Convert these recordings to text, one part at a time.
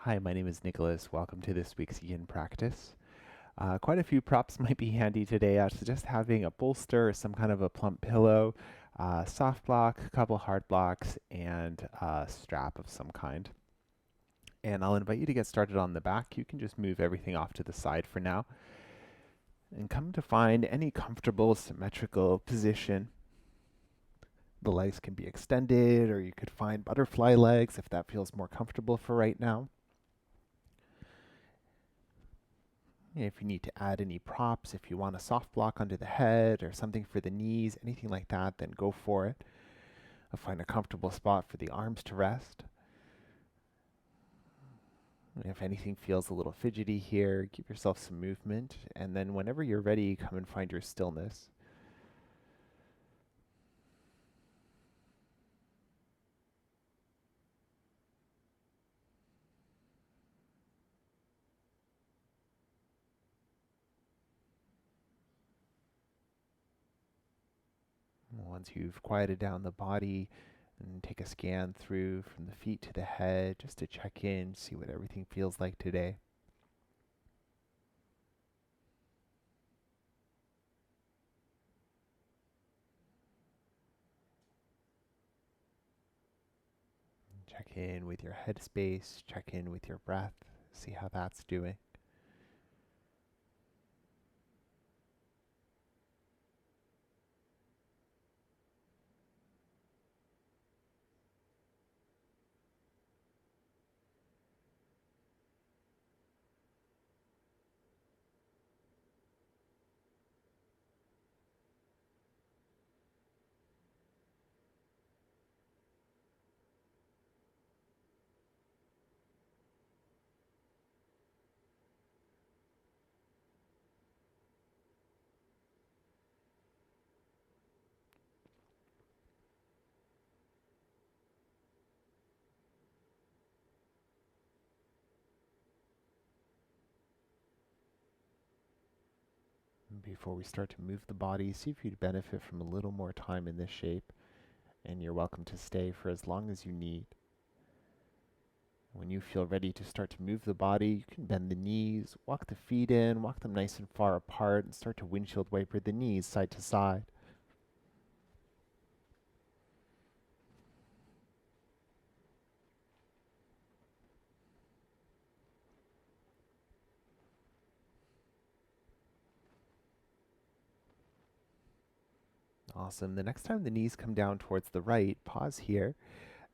Hi, my name is Nicholas. Welcome to this week's Yin practice. Quite a few props might be handy today. I suggest having a bolster or some kind of a plump pillow, soft block, a couple hard blocks, and a strap of some kind. And I'll invite you to get started on the back. You can just move everything off to the side for now and come to find any comfortable, symmetrical position. The legs can be extended, or you could find butterfly legs if that feels more comfortable for right now. If you need to add any props, if you want a soft block under the head or something for the knees, anything like that, then go for it. Find a comfortable spot for the arms to rest. If anything feels a little fidgety here, give yourself some movement, and then whenever you're ready, come and find your stillness. Once you've quieted down the body, and take a scan through from the feet to the head just to check in, see what everything feels like today. Check in with your headspace, check in with your breath, see how that's doing. Before we start to move the body, see if you'd benefit from a little more time in this shape, and you're welcome to stay for as long as you need. When you feel ready to start to move the body, you can bend the knees, walk the feet in, walk them nice and far apart, and start to windshield wiper the knees side to side. Awesome. The next time the knees come down towards the right, pause here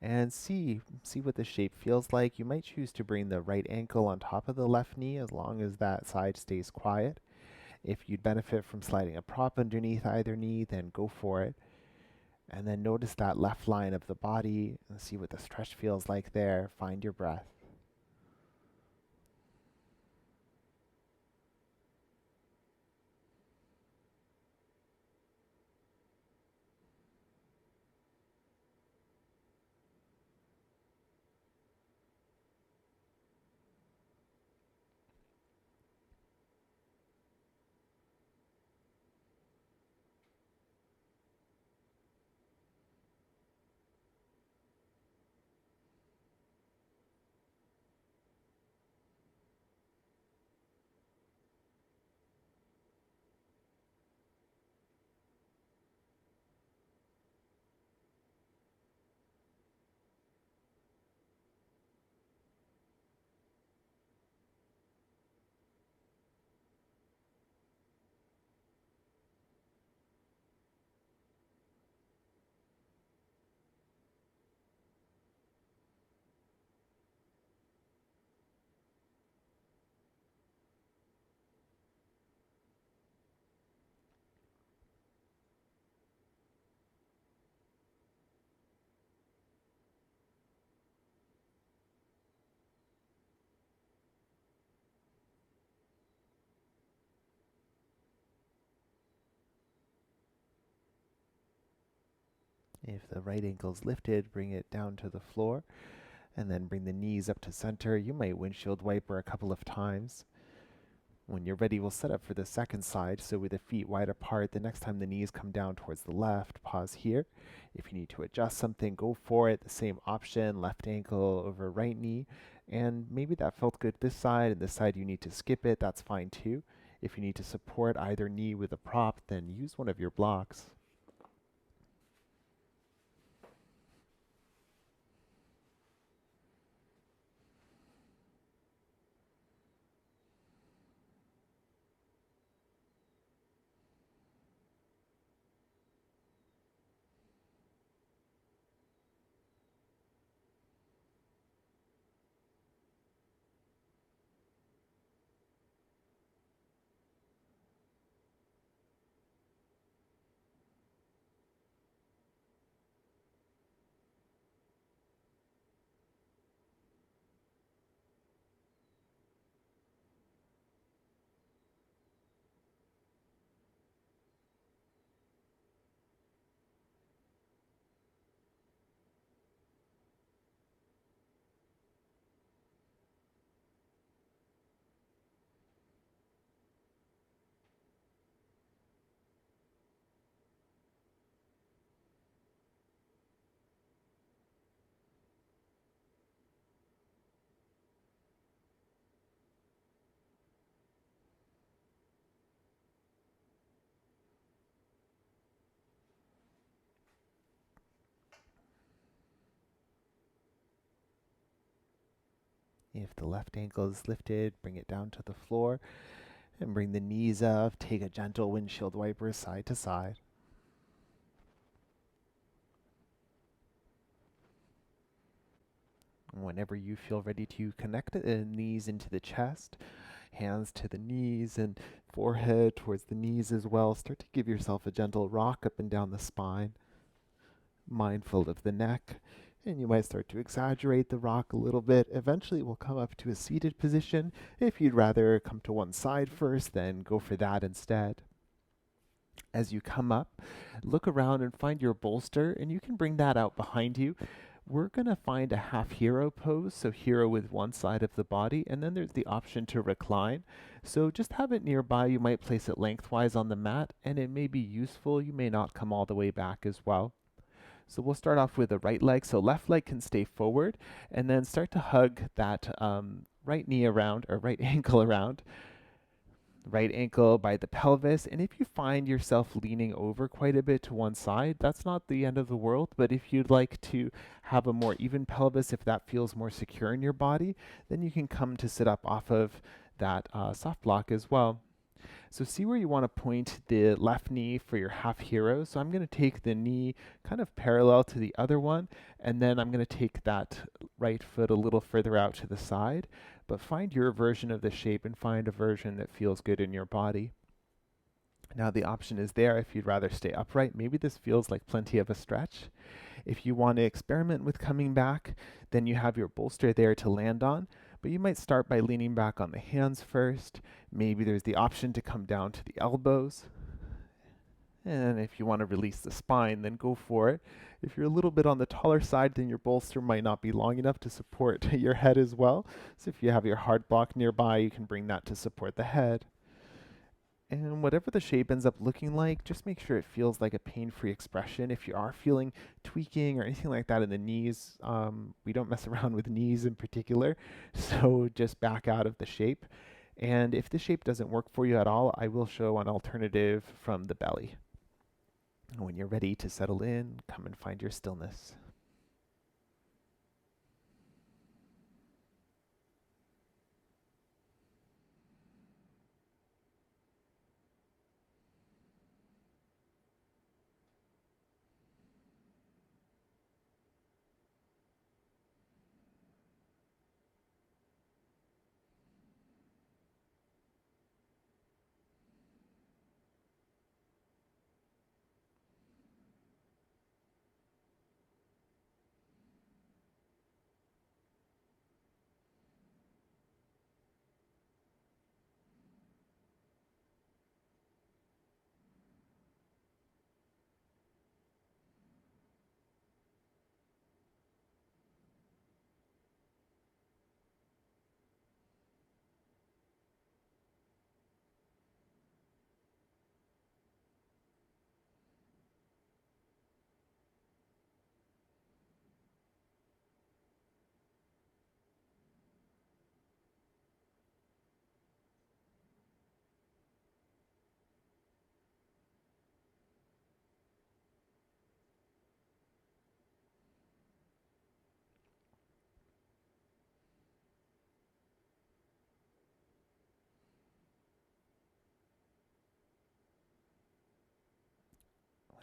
and see what the shape feels like. You might choose to bring the right ankle on top of the left knee as long as that side stays quiet. If you'd benefit from sliding a prop underneath either knee, then go for it. And then notice that left line of the body and see what the stretch feels like there. Find your breath. If the right ankle's lifted, bring it down to the floor and then bring the knees up to center. You might windshield wiper a couple of times. When you're ready, we'll set up for the second side. So with the feet wide apart, the next time the knees come down towards the left, pause here. If you need to adjust something, go for it. The same option, left ankle over right knee. And maybe that felt good this side, and this side you need to skip it, that's fine too. If you need to support either knee with a prop, then use one of your blocks. If the left ankle is lifted, bring it down to the floor and bring the knees up. Take a gentle windshield wiper side to side. Whenever you feel ready to connect the knees into the chest, hands to the knees and forehead towards the knees as well, start to give yourself a gentle rock up and down the spine, mindful of the neck. And you might start to exaggerate the rock a little bit. Eventually, we'll come up to a seated position. If you'd rather come to one side first, then go for that instead. As you come up, look around and find your bolster, and you can bring that out behind you. We're going to find a half hero pose, so hero with one side of the body, and then there's the option to recline. So just have it nearby. You might place it lengthwise on the mat, and it may be useful. You may not come all the way back as well. So we'll start off with the right leg. So left leg can stay forward, and then start to hug that right knee around, or right ankle around. Right ankle by the pelvis. And if you find yourself leaning over quite a bit to one side, that's not the end of the world. But if you'd like to have a more even pelvis, if that feels more secure in your body, then you can come to sit up off of that soft block as well. So see where you want to point the left knee for your half hero. So I'm going to take the knee kind of parallel to the other one, and then I'm going to take that right foot a little further out to the side. But find your version of the shape and find a version that feels good in your body. Now the option is there if you'd rather stay upright. Maybe this feels like plenty of a stretch. If you want to experiment with coming back, then you have your bolster there to land on. But you might start by leaning back on the hands first. Maybe there's the option to come down to the elbows. And if you want to release the spine, then go for it. If you're a little bit on the taller side, then your bolster might not be long enough to support your head as well. So if you have your hard block nearby, you can bring that to support the head. And whatever the shape ends up looking like, just make sure it feels like a pain-free expression. If you are feeling tweaking or anything like that in the knees, we don't mess around with knees in particular, so just back out of the shape. And if the shape doesn't work for you at all, I will show an alternative from the belly. And when you're ready to settle in, come and find your stillness.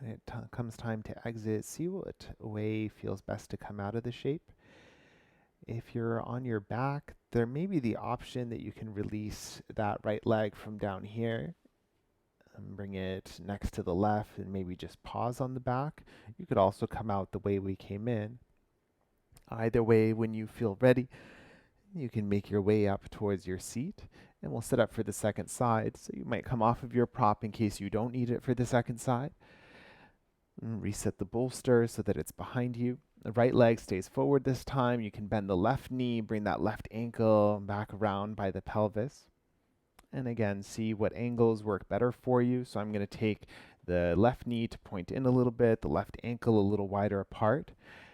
When it comes time to exit, see what way feels best to come out of the shape. If you're on your back, there may be the option that you can release that right leg from down here and bring it next to the left and maybe just pause on the back. You could also come out the way we came in. Either way, when you feel ready, you can make your way up towards your seat, and we'll set up for the second side. So you might come off of your prop in case you don't need it for the second side. And reset the bolster so that it's behind you. The right leg stays forward this time. You can bend the left knee, bring that left ankle back around by the pelvis. And again, see what angles work better for you. So I'm going to take the left knee to point in a little bit, the left ankle a little wider apart.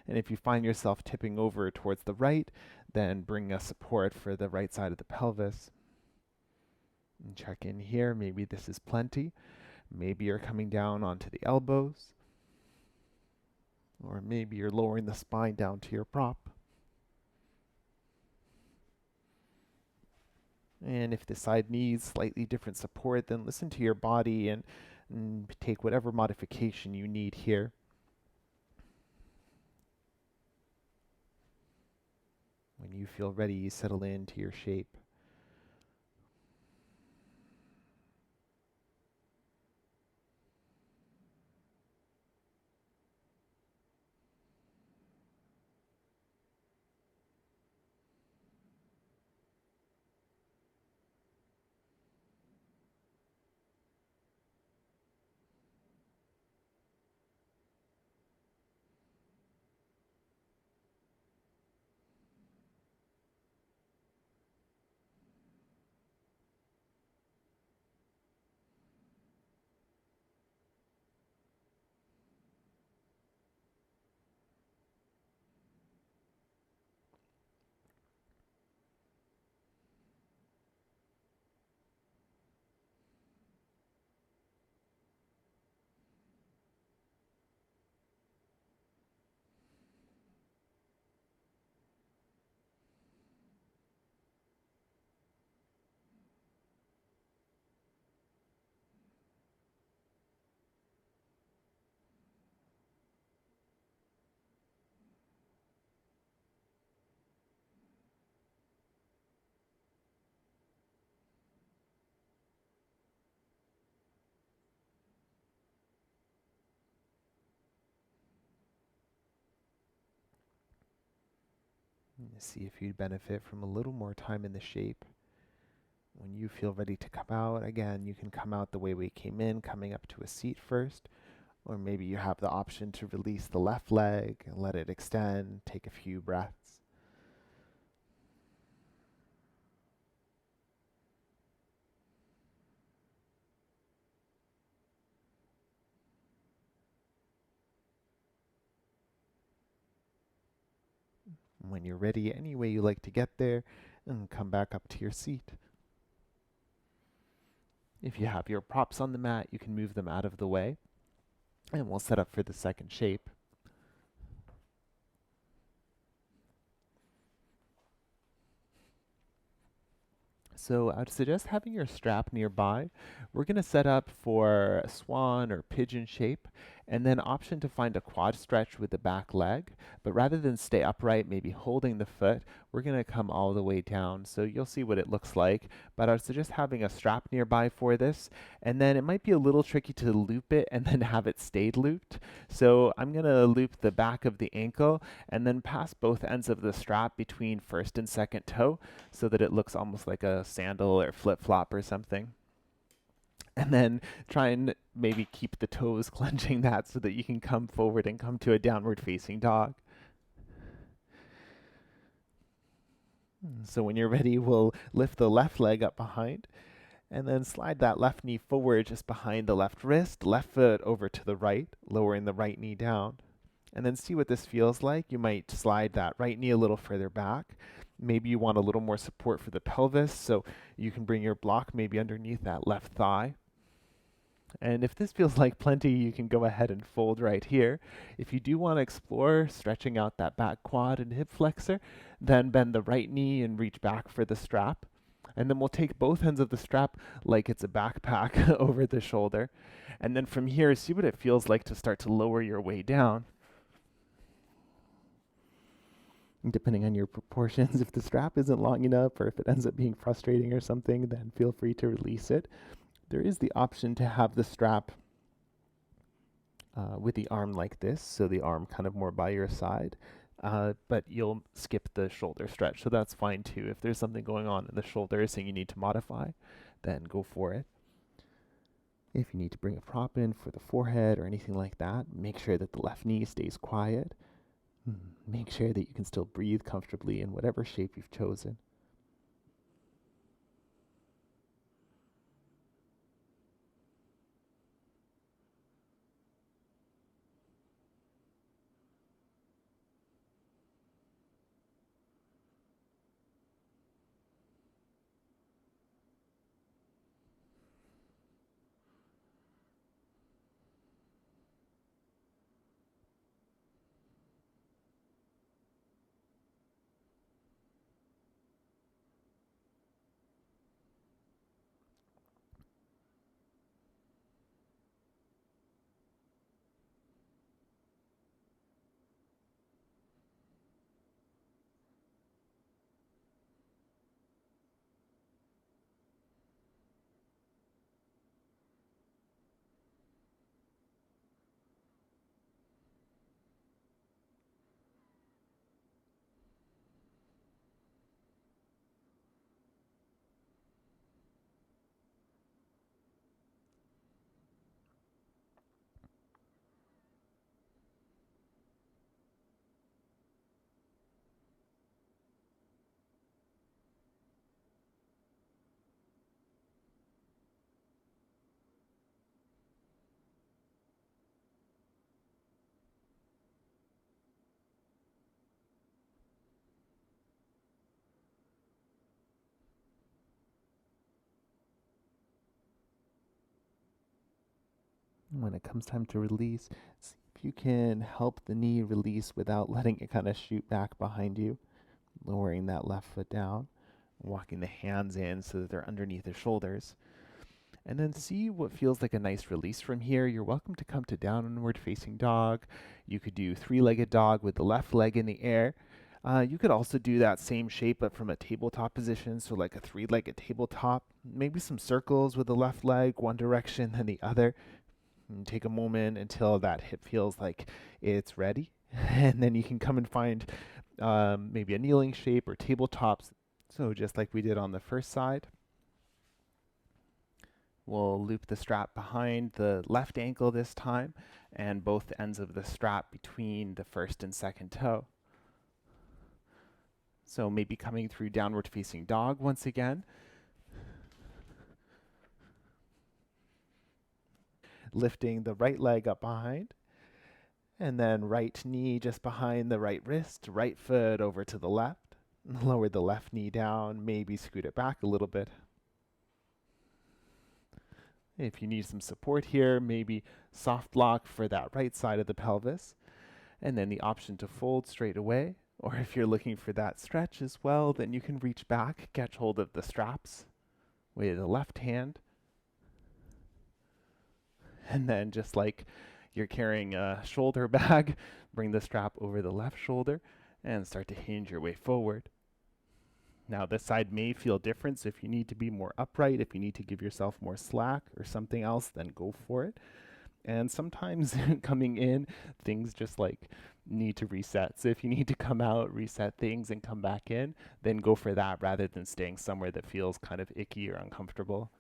And if you find yourself tipping over towards the right, then bring a support for the right side of the pelvis. And check in here. Maybe this is plenty. Maybe you're coming down onto the elbows. Or maybe you're lowering the spine down to your prop. And if the side needs slightly different support, then listen to your body and take whatever modification you need here. When you feel ready, you settle into your shape. See if you'd benefit from a little more time in the shape. When you feel ready to come out, again, you can come out the way we came in, coming up to a seat first. Or maybe you have the option to release the left leg and let it extend, take a few breaths. When you're ready, any way you like to get there, and come back up to your seat. If you have your props on the mat, you can move them out of the way, and we'll set up for the second shape. So I'd suggest having your strap nearby. We're going to set up for a swan or pigeon shape, and then option to find a quad stretch with the back leg. But rather than stay upright, maybe holding the foot, we're going to come all the way down. So you'll see what it looks like. But I'd suggest having a strap nearby for this. And then it might be a little tricky to loop it and then have it stayed looped. So I'm going to loop the back of the ankle and then pass both ends of the strap between first and second toe so that it looks almost like a sandal or flip-flop or something. And then try and maybe keep the toes clenching that so that you can come forward and come to a downward facing dog. So when you're ready, we'll lift the left leg up behind and then slide that left knee forward just behind the left wrist, left foot over to the right, lowering the right knee down. And then see what this feels like. You might slide that right knee a little further back. Maybe you want a little more support for the pelvis, so you can bring your block maybe underneath that left thigh. And if this feels like plenty, you can go ahead and fold right here. If you do want to explore stretching out that back quad and hip flexor, then bend the right knee and reach back for the strap. And then we'll take both ends of the strap like it's a backpack over the shoulder. And then from here, see what it feels like to start to lower your way down. And depending on your proportions, if the strap isn't long enough or if it ends up being frustrating or something, then feel free to release it. There is the option to have the strap with the arm like this, so the arm kind of more by your side. But you'll skip the shoulder stretch, so that's fine too. If there's something going on in the shoulders and you need to modify, then go for it. If you need to bring a prop in for the forehead or anything like that, make sure that the left knee stays quiet. Make sure that you can still breathe comfortably in whatever shape you've chosen. When it comes time to release, see if you can help the knee release without letting it kind of shoot back behind you. Lowering that left foot down, walking the hands in so that they're underneath the shoulders. And then see what feels like a nice release from here. You're welcome to come to downward facing dog. You could do three-legged dog with the left leg in the air. You could also do that same shape but from a tabletop position, so like a three-legged tabletop. Maybe some circles with the left leg, one direction, then the other. And take a moment until that hip feels like it's ready. And then you can come and find maybe a kneeling shape or tabletops. So just like we did on the first side. We'll loop the strap behind the left ankle this time and both ends of the strap between the first and second toe. So maybe coming through downward facing dog once again. Lifting the right leg up behind. And then right knee just behind the right wrist, right foot over to the left. Lower the left knee down, maybe scoot it back a little bit. If you need some support here, maybe soft block for that right side of the pelvis. And then the option to fold straight away. Or if you're looking for that stretch as well, then you can reach back, catch hold of the straps with the left hand. And then just like you're carrying a shoulder bag, bring the strap over the left shoulder and start to hinge your way forward. Now this side may feel different, so if you need to be more upright, if you need to give yourself more slack or something else, then go for it. And sometimes coming in, things just like need to reset. So if you need to come out, reset things, and come back in, then go for that rather than staying somewhere that feels kind of icky or uncomfortable.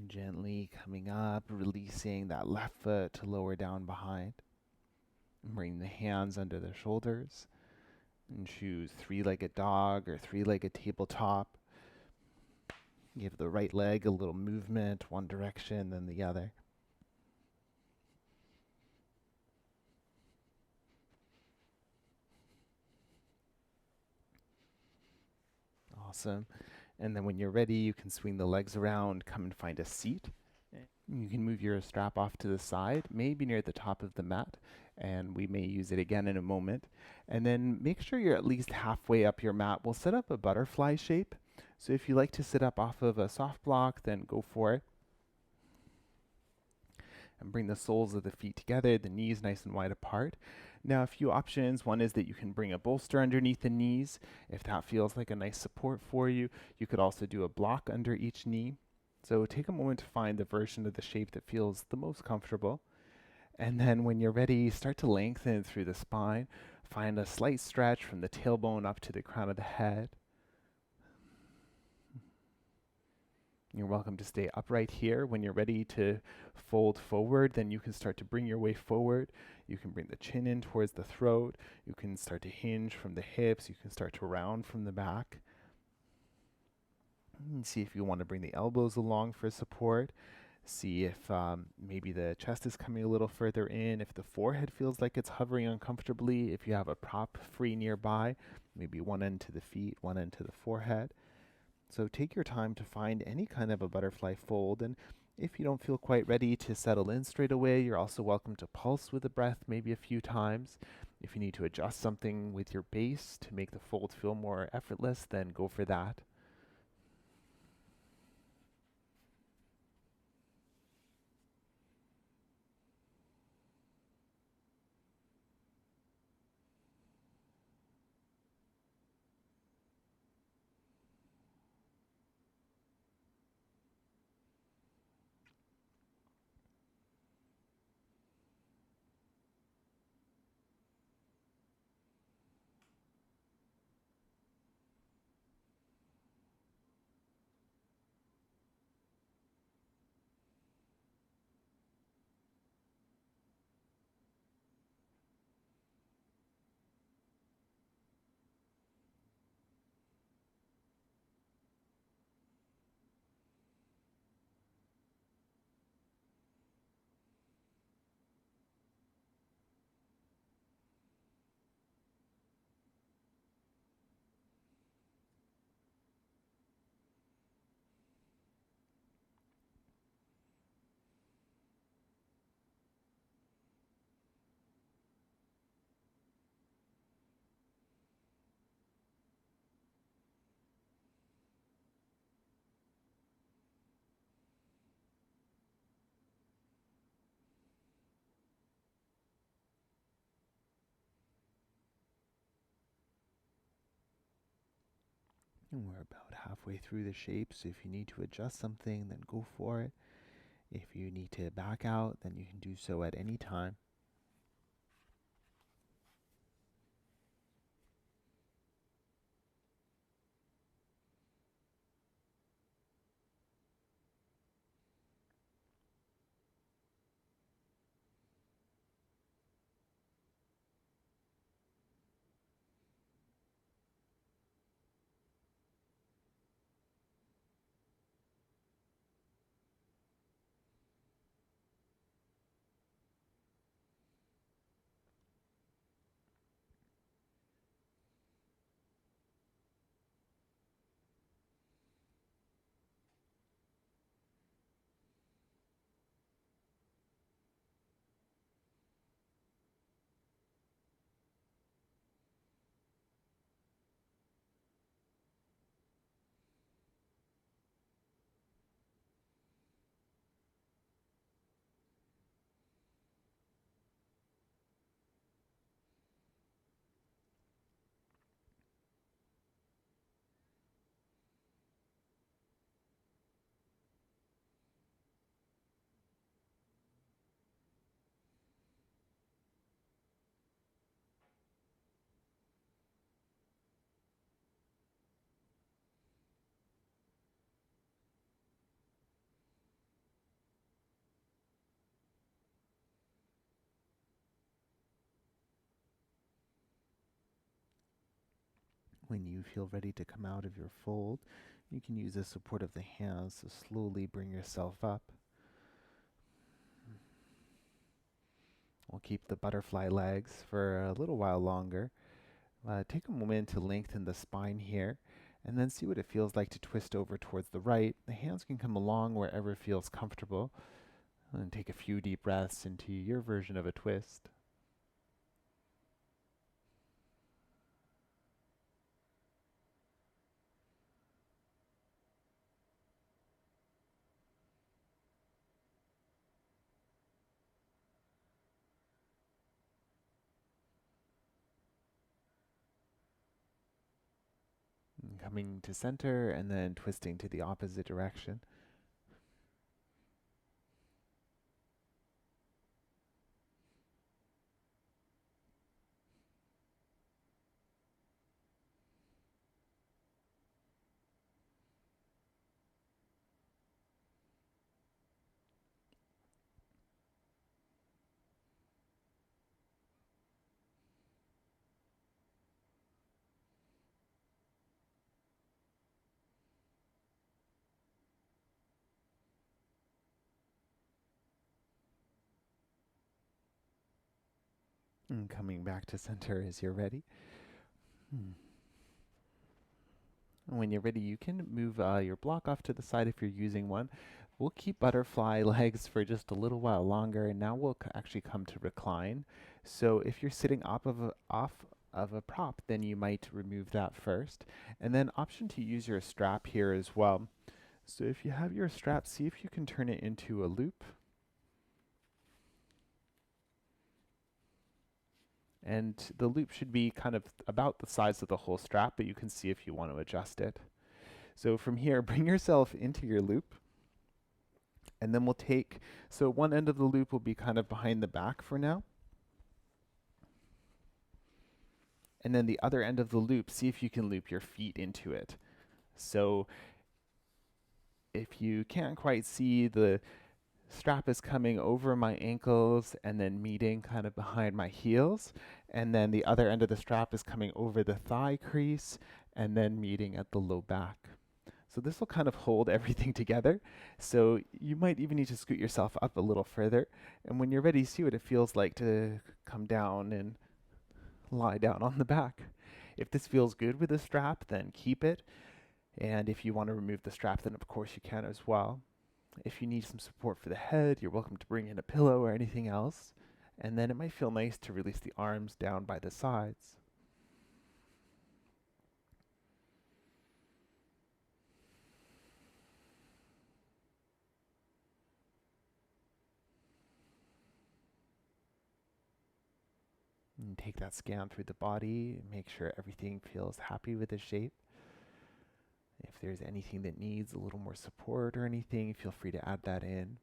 Gently coming up, releasing that left foot to lower down behind. Bring the hands under the shoulders and choose three-legged dog or three-legged tabletop. Give the right leg a little movement, one direction, then the other. Awesome. And then when you're ready, you can swing the legs around, come and find a seat. You can move your strap off to the side, maybe near the top of the mat, and we may use it again in a moment. And then make sure you're at least halfway up your mat. We'll set up a butterfly shape. So if you like to sit up off of a soft block, then go for it. And bring the soles of the feet together, the knees nice and wide apart. Now, a few options. One is that you can bring a bolster underneath the knees. If that feels like a nice support for you, you could also do a block under each knee. So take a moment to find the version of the shape that feels the most comfortable. And then when you're ready, start to lengthen through the spine. Find a slight stretch from the tailbone up to the crown of the head. You're welcome to stay upright here. When you're ready to fold forward, then you can start to bring your way forward. You can bring the chin in towards the throat. You can start to hinge from the hips. You can start to round from the back. And see if you want to bring the elbows along for support. See if maybe the chest is coming a little further in, if the forehead feels like it's hovering uncomfortably, if you have a prop free nearby, maybe one end to the feet, one end to the forehead. So take your time to find any kind of a butterfly fold, and if you don't feel quite ready to settle in straight away, you're also welcome to pulse with the breath maybe a few times. If you need to adjust something with your base to make the fold feel more effortless, then go for that. And we're about halfway through the shape, so if you need to adjust something, then go for it. If you need to back out, then you can do so at any time. When you feel ready to come out of your fold, you can use the support of the hands to slowly bring yourself up. We'll keep the butterfly legs for a little while longer. Take a moment to lengthen the spine here, and then see what it feels like to twist over towards the right. The hands can come along wherever feels comfortable. And take a few deep breaths into your version of a twist. And coming to center and then twisting to the opposite direction. And coming back to center as you're ready. When you're ready, you can move your block off to the side if you're using one. We'll keep butterfly legs for just a little while longer, and now we'll actually come to recline. So if you're sitting off of a prop, then you might remove that first. And then option to use your strap here as well. So if you have your strap, see if you can turn it into a loop. And the loop should be kind of about the size of the whole strap, but you can see if you want to adjust it. So from here, bring yourself into your loop. And then we'll take, so one end of the loop will be kind of behind the back for now. And then the other end of the loop, see if you can loop your feet into it. So if you can't quite see, the strap is coming over my ankles and then meeting kind of behind my heels. And then the other end of the strap is coming over the thigh crease and then meeting at the low back. So this will kind of hold everything together. So you might even need to scoot yourself up a little further. And when you're ready, see what it feels like to come down and lie down on the back. If this feels good with the strap, then keep it. And if you want to remove the strap, then of course you can as well. If you need some support for the head, you're welcome to bring in a pillow or anything else. And then it might feel nice to release the arms down by the sides. And take that scan through the body and make sure everything feels happy with the shape. If there's anything that needs a little more support or anything, feel free to add that in.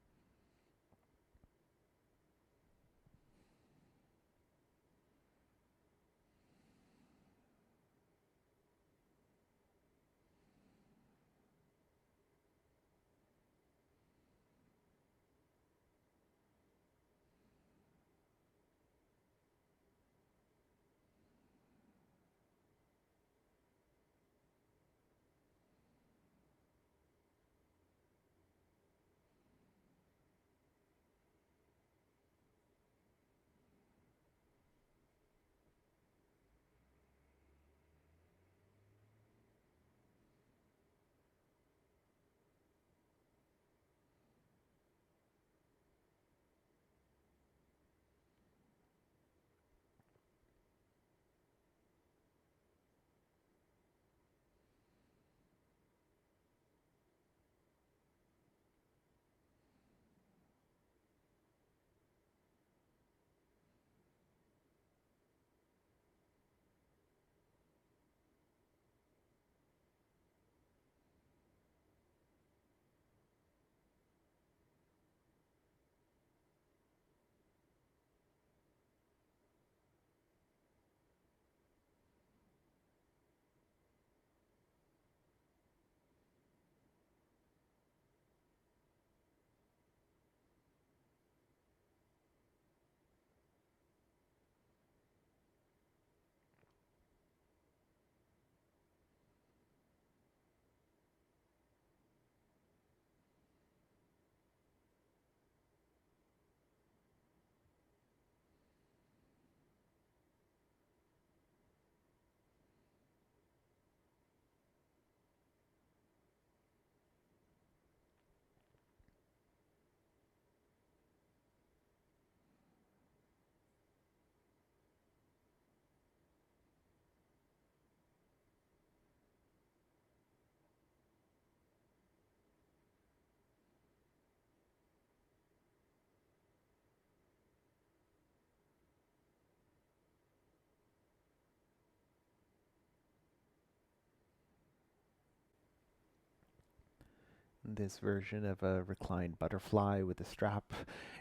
This version of a reclined butterfly with a strap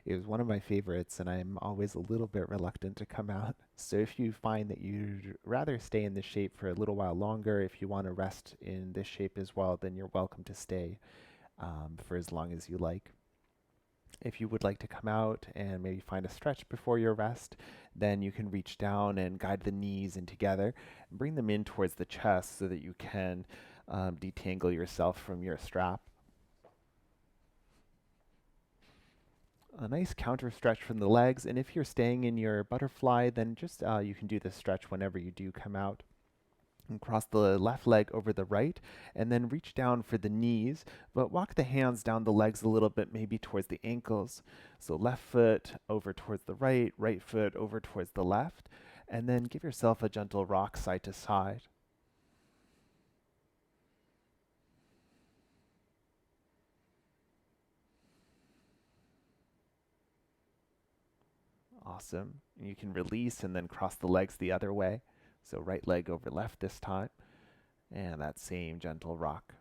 is one of my favorites, and I'm always a little bit reluctant to come out. So if you find that you'd rather stay in this shape for a little while longer, if you want to rest in this shape as well, then you're welcome to stay for as long as you like. If you would like to come out and maybe find a stretch before your rest, then you can reach down and guide the knees in together and bring them in towards the chest so that you can detangle yourself from your strap. A nice counter stretch from the legs, and if you're staying in your butterfly, then just you can do this stretch whenever you do come out. And cross the left leg over the right, and then reach down for the knees, but walk the hands down the legs a little bit, maybe towards the ankles. So left foot over towards the right, right foot over towards the left, and then give yourself a gentle rock side to side. Awesome. You can release and then cross the legs the other way. So right leg over left this time, and that same gentle rock.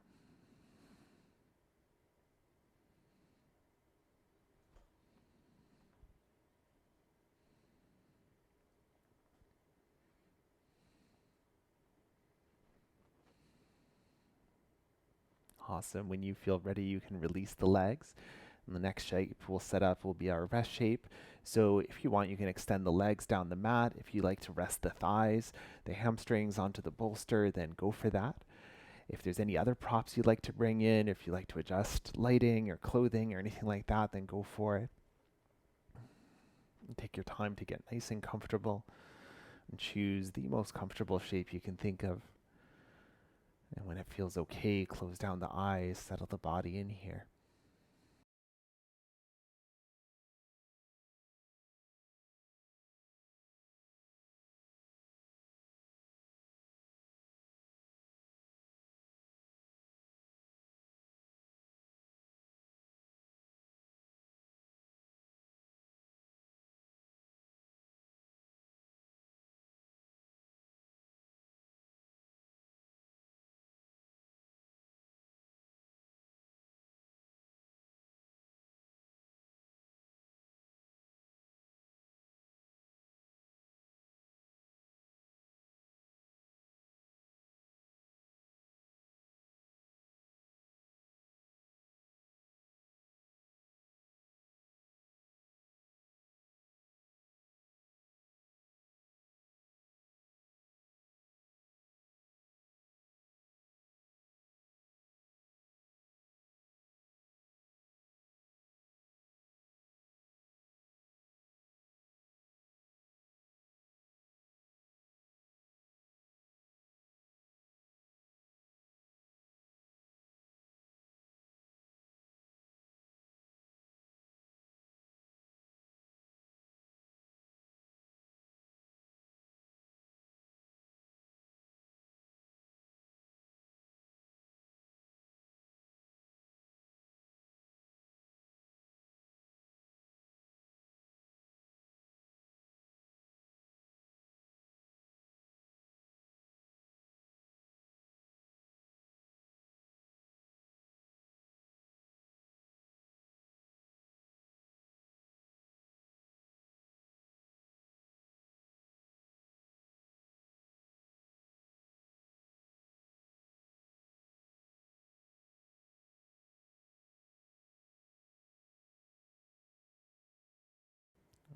Awesome. When you feel ready, you can release the legs. And the next shape we'll set up will be our rest shape. So if you want, you can extend the legs down the mat. If you like to rest the thighs, the hamstrings onto the bolster, then go for that. If there's any other props you'd like to bring in, if you like to adjust lighting or clothing or anything like that, then go for it. And take your time to get nice and comfortable and choose the most comfortable shape you can think of. And when it feels okay, close down the eyes, settle the body in here.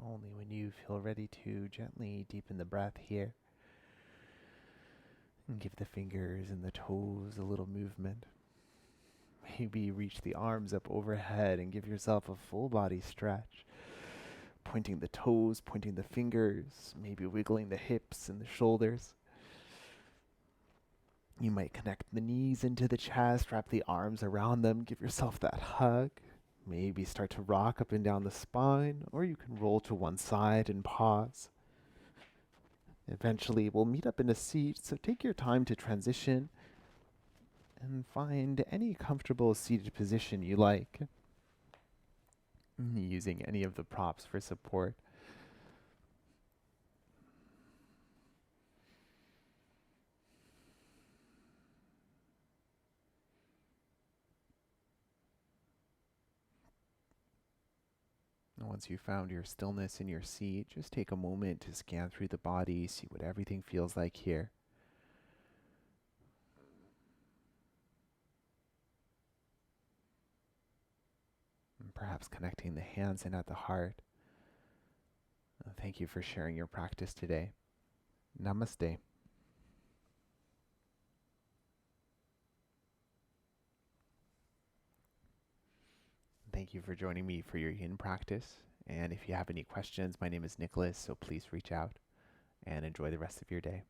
Only when you feel ready to gently deepen the breath here. And give the fingers and the toes a little movement. Maybe reach the arms up overhead and give yourself a full body stretch. Pointing the toes, pointing the fingers, maybe wiggling the hips and the shoulders. You might connect the knees into the chest, wrap the arms around them, give yourself that hug. Maybe start to rock up and down the spine, or you can roll to one side and pause. Eventually, we'll meet up in a seat, so take your time to transition and find any comfortable seated position you like, using any of the props for support. Once you've found your stillness in your seat, just take a moment to scan through the body, see what everything feels like here. And perhaps connecting the hands in at the heart. Thank you for sharing your practice today. Namaste. Thank you for joining me for your yin practice. And if you have any questions, my name is Nicholas, so please reach out and enjoy the rest of your day.